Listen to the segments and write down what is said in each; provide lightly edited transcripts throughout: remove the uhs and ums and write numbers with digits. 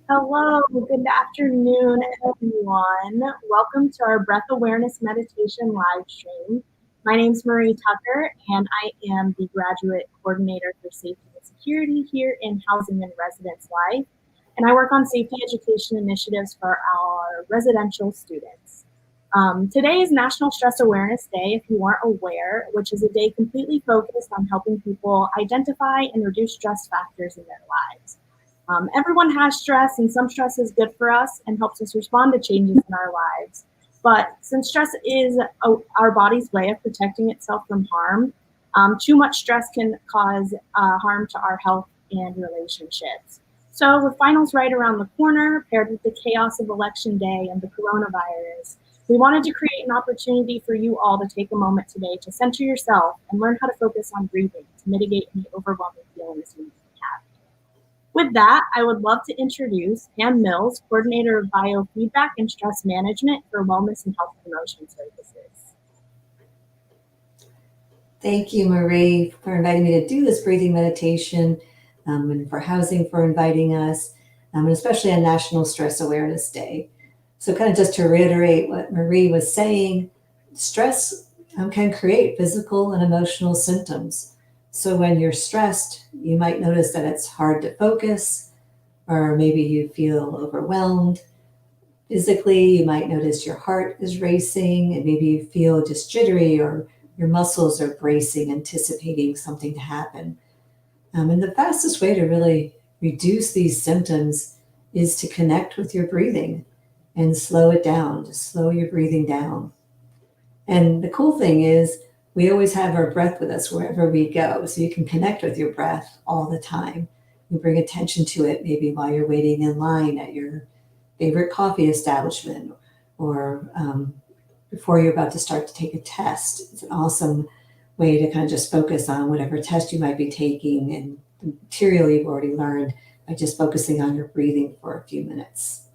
Hello, good afternoon, everyone. Welcome to our Breath Awareness Meditation live stream. My name is Marie Tucker, and I am the Graduate Coordinator for Safety and Security here in Housing and Residence Life. And I work on safety education initiatives for our residential students. Today is National Stress Awareness Day, if you weren't aware, which is a day completely focused on helping people identify and reduce stress factors in their lives. Everyone has stress, and some stress is good for us and helps us respond to changes in our lives. But since stress is our body's way of protecting itself from harm, too much stress can cause harm to our health and relationships. So, with finals right around the corner, paired with the chaos of election day and the coronavirus, we wanted to create an opportunity for you all to take a moment today to center yourself and learn how to focus on breathing to mitigate any overwhelming feelings you may have. With that, I would love to introduce Pam Mills, Coordinator of Biofeedback and Stress Management for Wellness and Health Promotion Services. Thank you, Marie, for inviting me to do this breathing meditation, and for Housing for inviting us, and especially on National Stress Awareness Day. So kind of just to reiterate what Marie was saying, stress can create physical and emotional symptoms. So when you're stressed, you might notice that it's hard to focus, or maybe you feel overwhelmed. Physically, you might notice your heart is racing, and maybe you feel just jittery, or your muscles are bracing, anticipating something to happen. And the fastest way to really reduce these symptoms is to connect with your breathing and slow it down. Just slow your breathing down. And the cool thing is, we always have our breath with us wherever we go. So you can connect with your breath all the time. You bring attention to it maybe while you're waiting in line at your favorite coffee establishment, or before you're about to start to take a test. It's an awesome way to kind of just focus on whatever test you might be taking and the material you've already learned by just focusing on your breathing for a few minutes.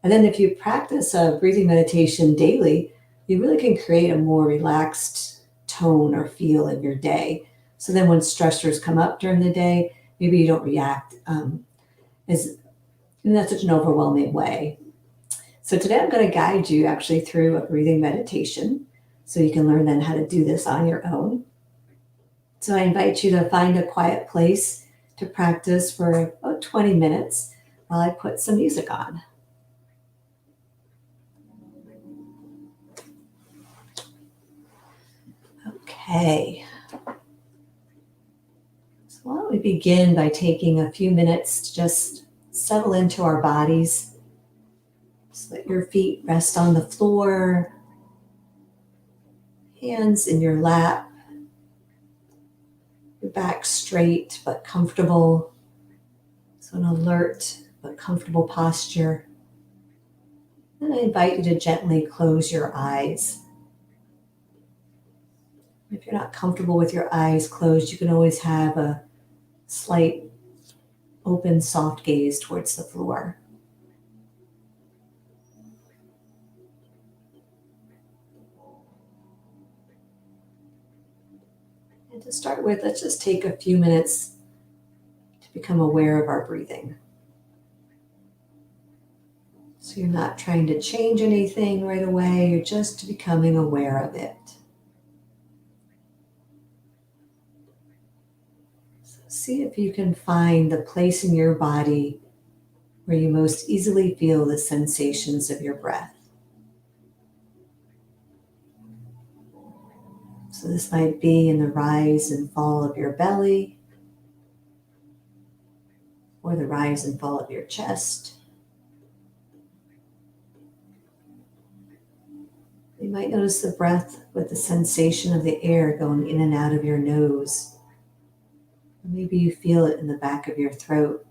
And then if you practice a breathing meditation daily, you really can create a more relaxed tone or feel in your day. So then when stressors come up during the day, maybe you don't react as in such an overwhelming way. So today I'm going to guide you actually through a breathing meditation so you can learn then how to do this on your own. So I invite you to find a quiet place to practice for about 20 minutes while I put some music on. Okay. So why don't we begin by taking a few minutes to just settle into our bodies. Just let your feet rest on the floor, hands in your lap, your back straight but comfortable. So an alert but comfortable posture. And I invite you to gently close your eyes. If you're not comfortable with your eyes closed, you can always have a slight open, soft gaze towards the floor. And to start with, let's just take a few minutes to become aware of our breathing. So you're not trying to change anything right away, you're just becoming aware of it. So see if you can find the place in your body where you most easily feel the sensations of your breath. So this might be in the rise and fall of your belly, or the rise and fall of your chest. You might notice the breath with the sensation of the air going in and out of your nose. Or maybe you feel it in the back of your throat.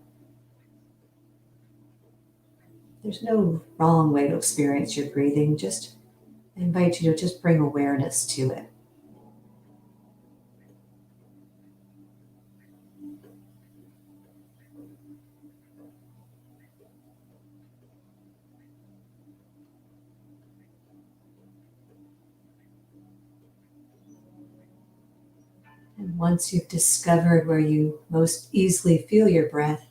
There's no wrong way to experience your breathing. I invite you to just bring awareness to it. And once you've discovered where you most easily feel your breath,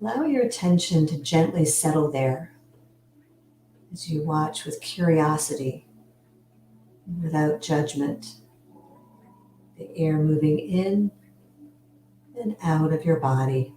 Allow your attention to gently settle there as you watch with curiosity and without judgment, the air moving in and out of your body.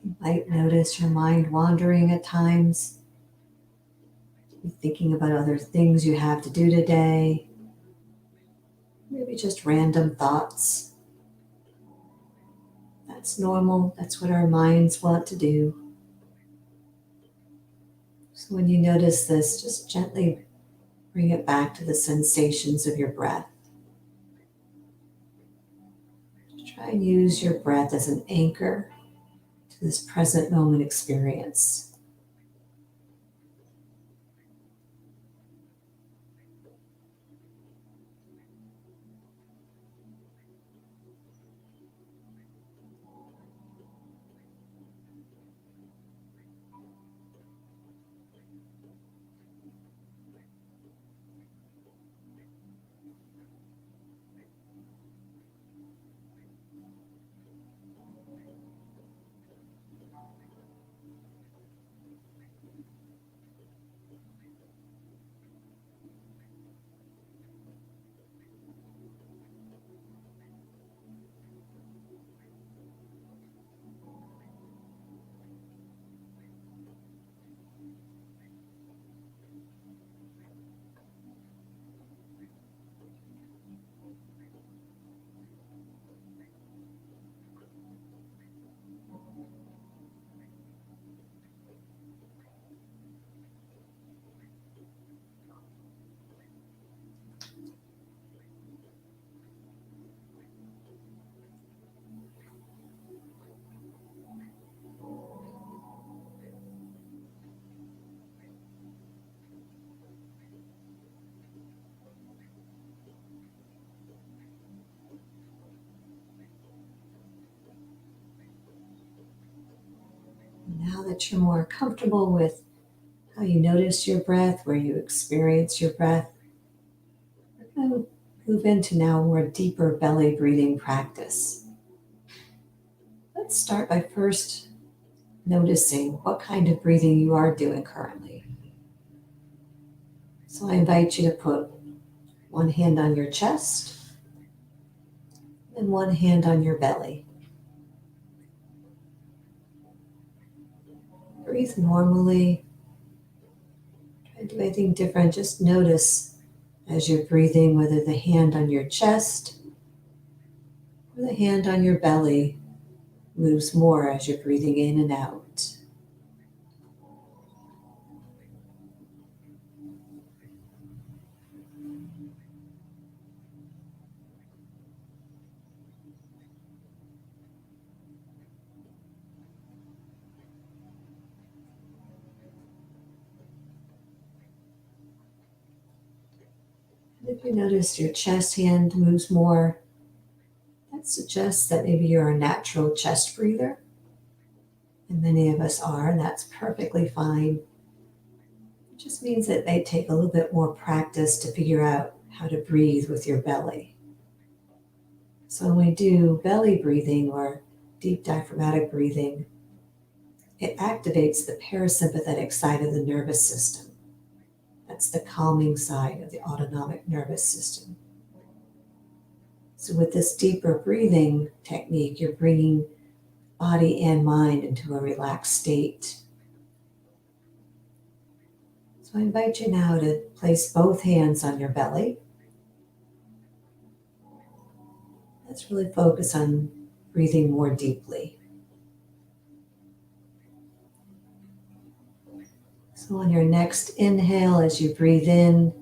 You might notice your mind wandering at times, thinking about other things you have to do today, maybe just random thoughts. That's normal. That's what our minds want to do. So when you notice this, just gently bring it back to the sensations of your breath. Try and use your breath as an anchor to this present moment experience. Now that you're more comfortable with how you notice your breath, where you experience your breath, we're going to move into now a more deeper belly breathing practice. Let's start by first noticing what kind of breathing you are doing currently. So I invite you to put one hand on your chest and one hand on your belly. Breathe normally. Try to do anything different. Just notice as you're breathing whether the hand on your chest or the hand on your belly moves more as you're breathing in and out. And if you notice your chest hand moves more, that suggests that maybe you're a natural chest breather. And many of us are, and that's perfectly fine. It just means that it may take a little bit more practice to figure out how to breathe with your belly. So when we do belly breathing or deep diaphragmatic breathing, it activates the parasympathetic side of the nervous system. That's the calming side of the autonomic nervous system. So with this deeper breathing technique, you're bringing body and mind into a relaxed state. So I invite you now to place both hands on your belly. Let's really focus on breathing more deeply. So on your next inhale, as you breathe in,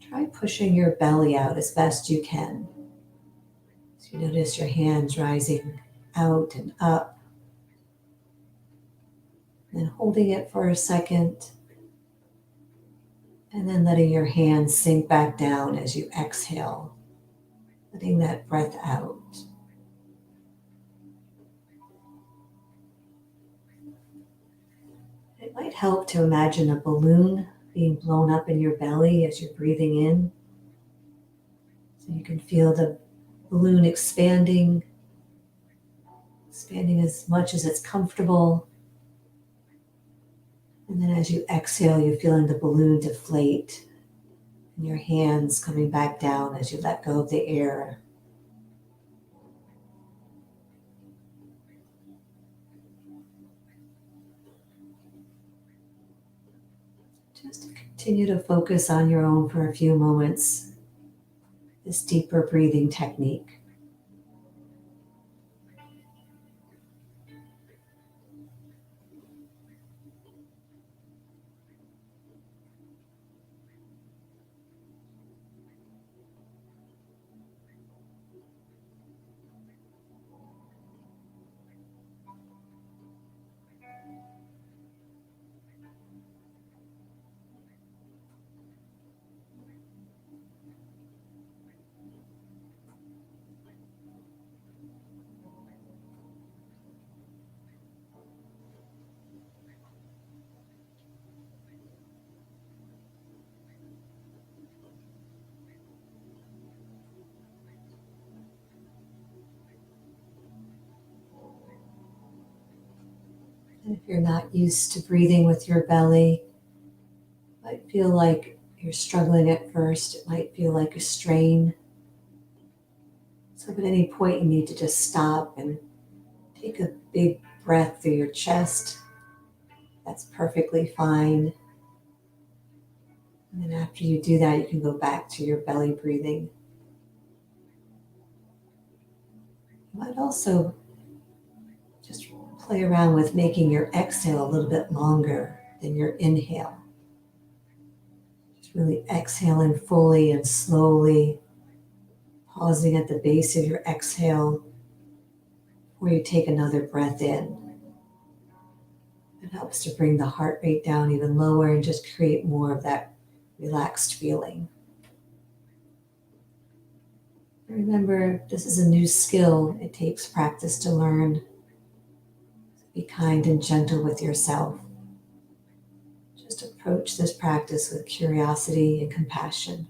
try pushing your belly out as best you can. So you notice your hands rising out and up, and holding it for a second, and then letting your hands sink back down as you exhale, letting that breath out. It might help to imagine a balloon being blown up in your belly as you're breathing in. So you can feel the balloon expanding as much as it's comfortable. And then as you exhale, you're feeling the balloon deflate and your hands coming back down as you let go of the air. Just continue to focus on your own for a few moments, this deeper breathing technique. And if you're not used to breathing with your belly, it might feel like you're struggling at first. It might feel like a strain. So if at any point you need to just stop and take a big breath through your chest, that's perfectly fine. And then after you do that, you can go back to your belly breathing. You might also just play around with making your exhale a little bit longer than your inhale. Just really exhaling fully and slowly, pausing at the base of your exhale before you take another breath in. It helps to bring the heart rate down even lower and just create more of that relaxed feeling. Remember, this is a new skill. It takes practice to learn. Be kind and gentle with yourself. Just approach this practice with curiosity and compassion.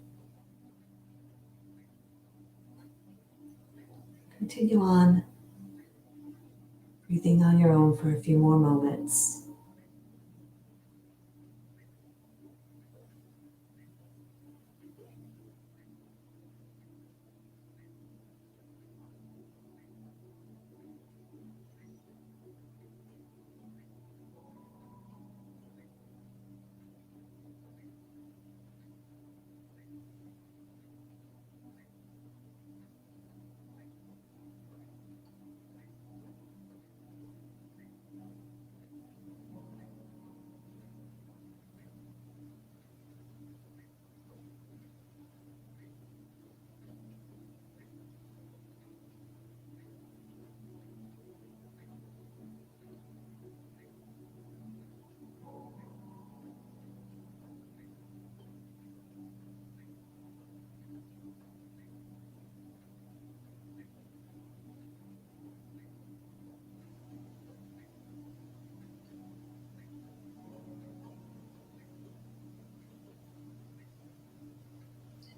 Continue on, breathing on your own for a few more moments.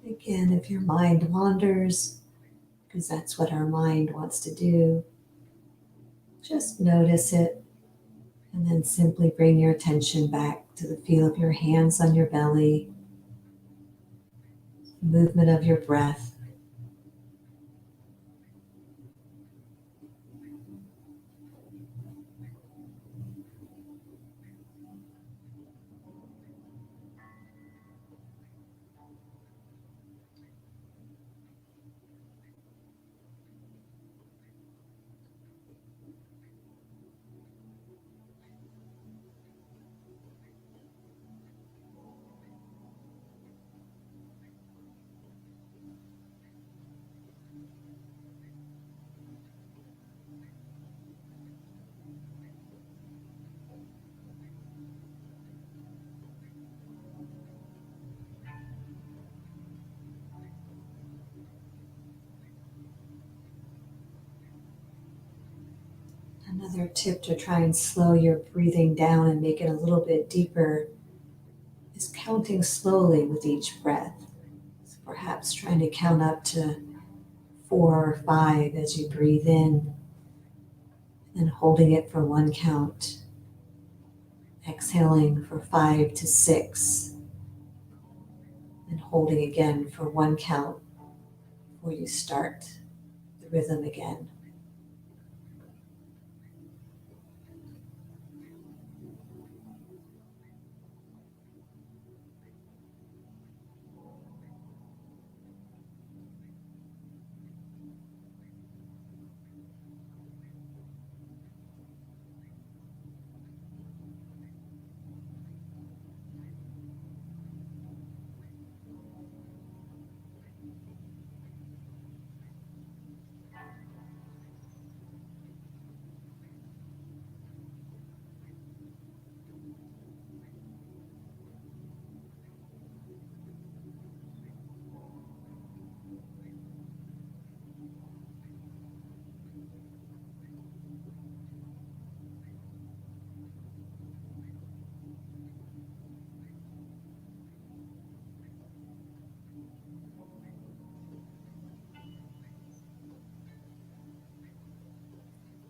Again, if your mind wanders, because that's what our mind wants to do, just notice it and then simply bring your attention back to the feel of your hands on your belly, movement of your breath. Another tip to try and slow your breathing down and make it a little bit deeper is counting slowly with each breath. So perhaps trying to count up to 4 or 5 as you breathe in, and holding it for 1 count, exhaling for 5 to 6, and holding again for 1 count before you start the rhythm again.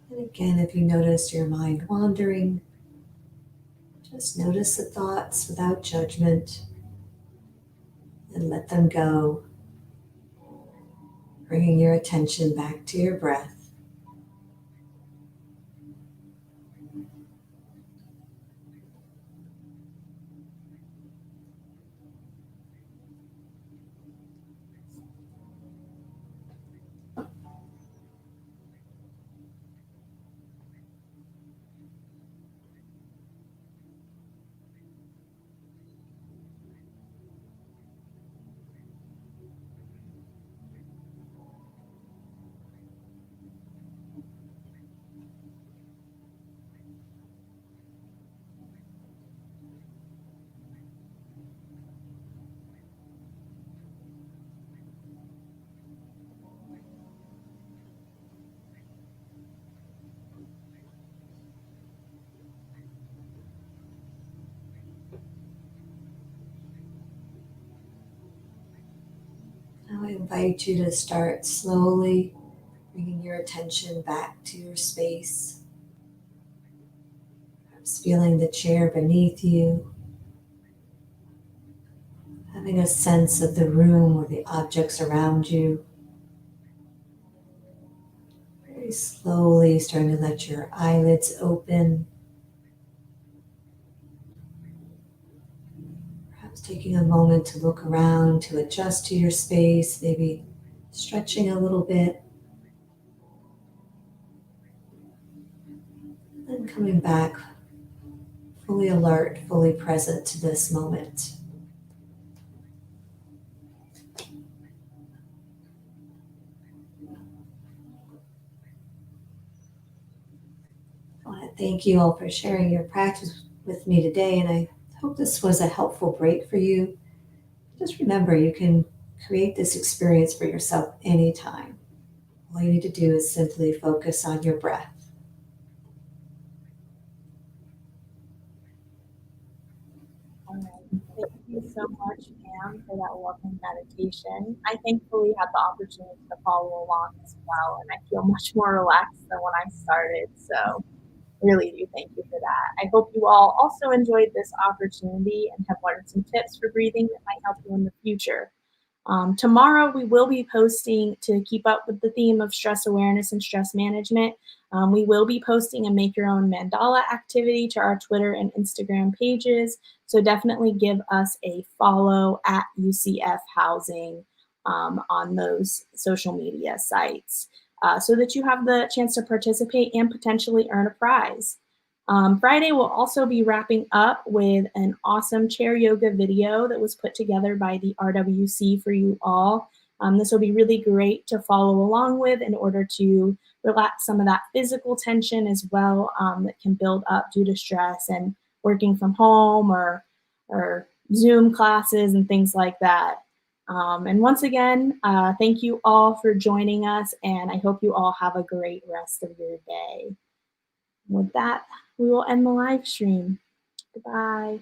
And again, if you notice your mind wandering, just notice the thoughts without judgment and let them go, bringing your attention back to your breath. Now I invite you to start slowly bringing your attention back to your space. Perhaps feeling the chair beneath you, having a sense of the room or the objects around you. Very slowly starting to let your eyelids open. Perhaps taking a moment to look around, to adjust to your space, maybe stretching a little bit. Then coming back fully alert, fully present to this moment. I want to thank you all for sharing your practice with me today, and I hope this was a helpful break for you. Just remember, you can create this experience for yourself anytime. All you need to do is simply focus on your breath. All right. Thank you so much, Pam, for that welcome meditation. I thankfully had the opportunity to follow along as well, and I feel much more relaxed than when I started. So, really do thank you for that. I hope you all also enjoyed this opportunity and have learned some tips for breathing that might help you in the future. Tomorrow, we will be posting to keep up with the theme of stress awareness and stress management. We will be posting a make your own mandala activity to our Twitter and Instagram pages. So definitely give us a follow at UCF Housing on those social media sites so that you have the chance to participate and potentially earn a prize. Friday, we'll also be wrapping up with an awesome chair yoga video that was put together by the RWC for you all. This will be really great to follow along with in order to relax some of that physical tension as well that can build up due to stress and working from home or Zoom classes and things like that. And once again, thank you all for joining us, and I hope you all have a great rest of your day. With that, we will end the live stream. Goodbye.